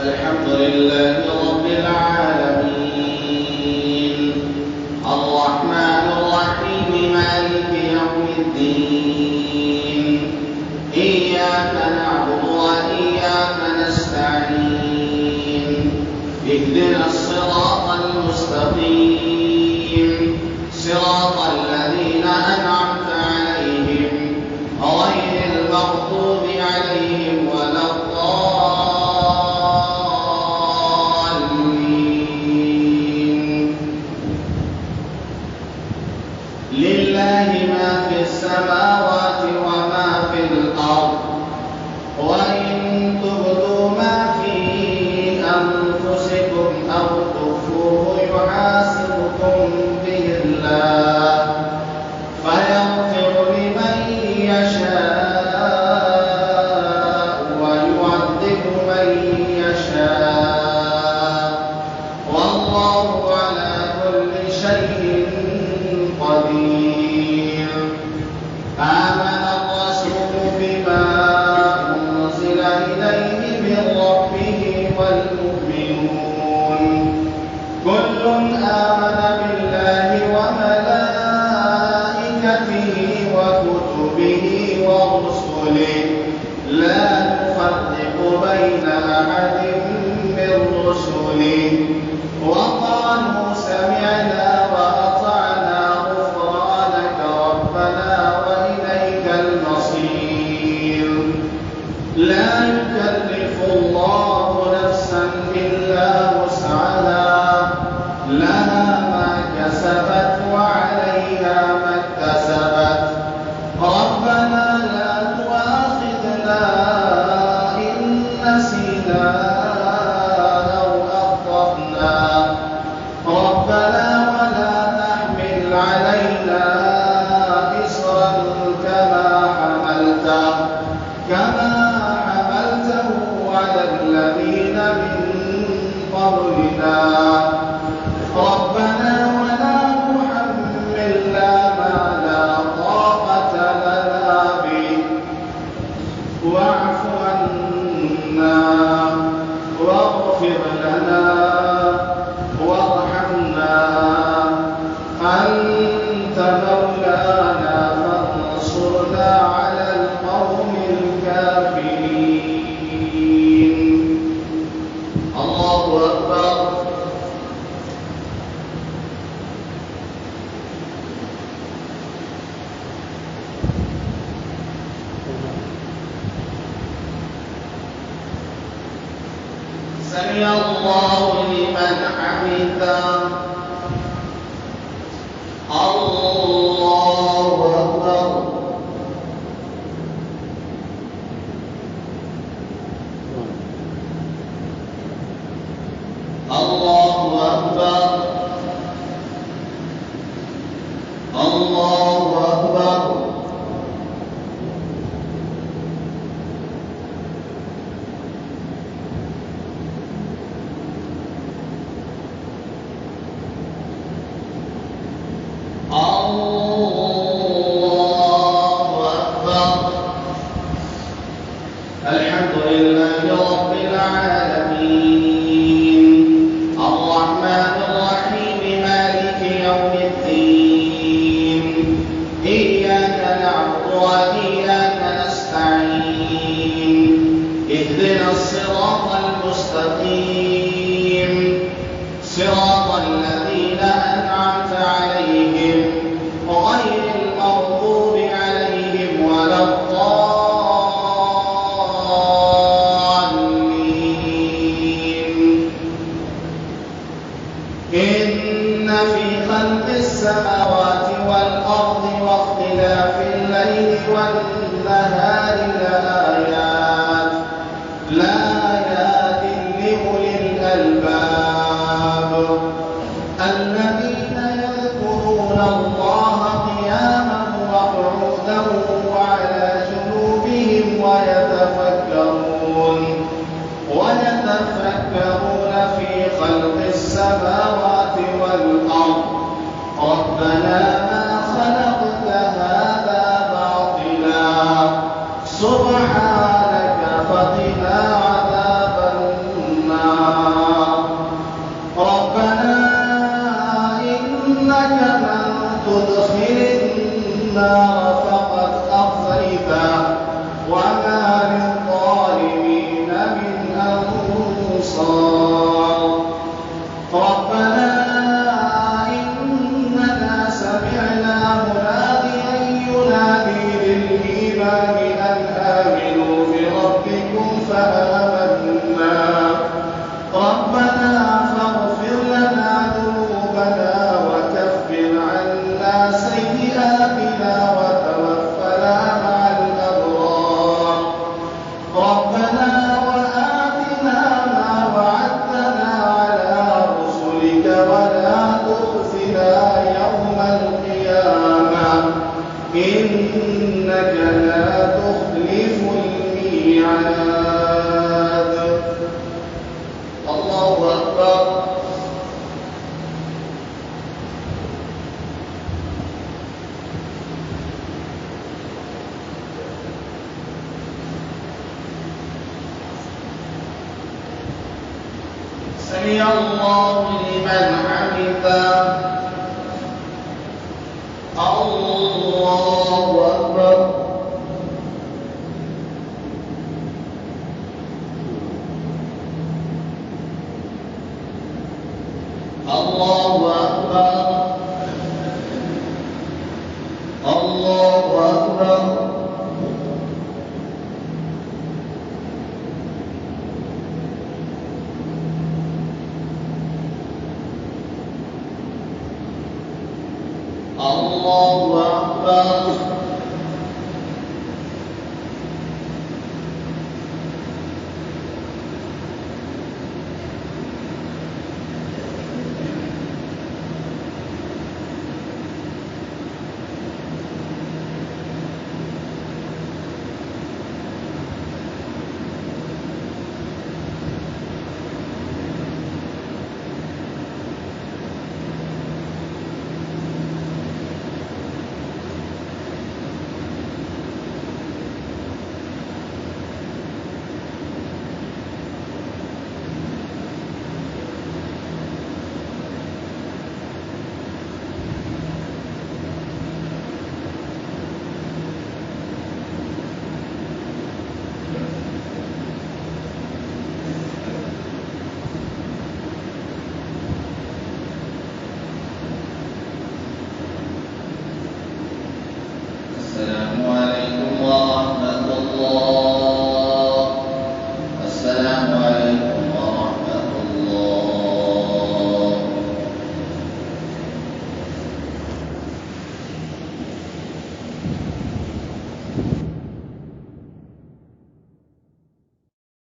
الحمد لله رب العالمين الرحمن الرحيم مالك يوم الدين إياك نعبد وإياك نستعين اهدنا الصراط المستقيم صراط الذين أنعمت عليهم غير المغضوب عليهم ولا لله ما في السماوات وما في الأرض وإن تبدوا ما في أنفسكم أو تخفوه يحاسبكم به الله فيغفر لمن يشاء ويعذب من يشاء والله على كل شيء قدير آمن الرسول بما أنزل إليه من ربه والمؤمنون كل آمن بالله وملائكته وكتبه ورسله لا نفرق بين أحد من رسله وقالوا سمعنا وأطعنا غفرانك ربنا وإليك المصير لا يكلف الله نفسا إلا وسعها لها ما كسبت وعليها ما اكتسبت ربنا لا تؤاخذنا إن نسينا أو أخطأنا ربنا ولا تحمل علينا إصرا كما حملته على الذين من قبلنا ربنا ولا تحملنا ما لا طاقة لنا به واعف عنا واغفر لنا وارحمنا أنت مولانا فانصرنا على القوم الكافرين الله أكبر سمع الله لمن حمده الله أكبر الله أكبر الله أكبر الحمد لله رب العالمين الرحمن الرحيم مالك يوم الدين إياك نعبد وإياك نستعين اهدنا الصراط المستقيم صراط الذين أنعمت عليهم غير المغضوب عليهم ولا إن في خلق السماوات والأرض واختلاف الليل والنهار لآيات لأولي الألباب الذين من تدخل النار فقد أخزيته وما للظالمين من أنصار ربنا إننا سمعنا مناديا ينادي للإيمان أن آمنوا بربكم فآمنا ربنا فاغفر لنا ذنوبنا وكفر عنا سيئاتنا وتوفنا مع الأبرار ربنا وآتنا ما وعدتنا على رسلك ولا تخزنا يوم القيامة إنك لا تخلف الميعاد. الله أكبر. سمع الله لمن حمده. الله أكبر. الله أكبر. الله أكبر. الله أكبر.